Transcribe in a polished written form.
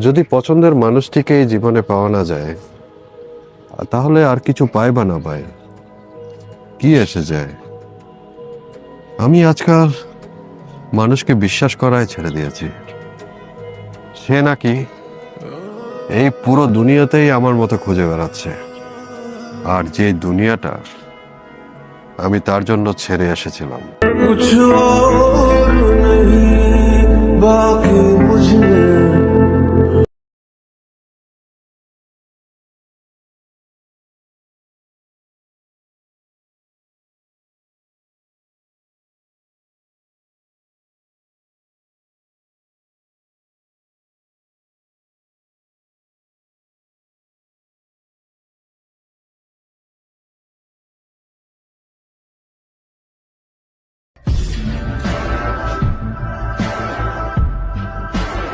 যদি পছন্দের মানুষটিকে এই জীবনে পাওয়া না যায়, তাহলে আর কিছু পায় বা না পায়, কি এসে যায়? আমি আজকাল মানুষকে বিশ্বাস করাই ছেড়ে দিয়েছি। সে নাকি এই পুরো দুনিয়াতেই আমার মতো খুঁজে বেড়াচ্ছে, আর যে দুনিয়াটা আমি তার জন্য ছেড়ে এসেছিলাম। कुछ और नहीं बाकी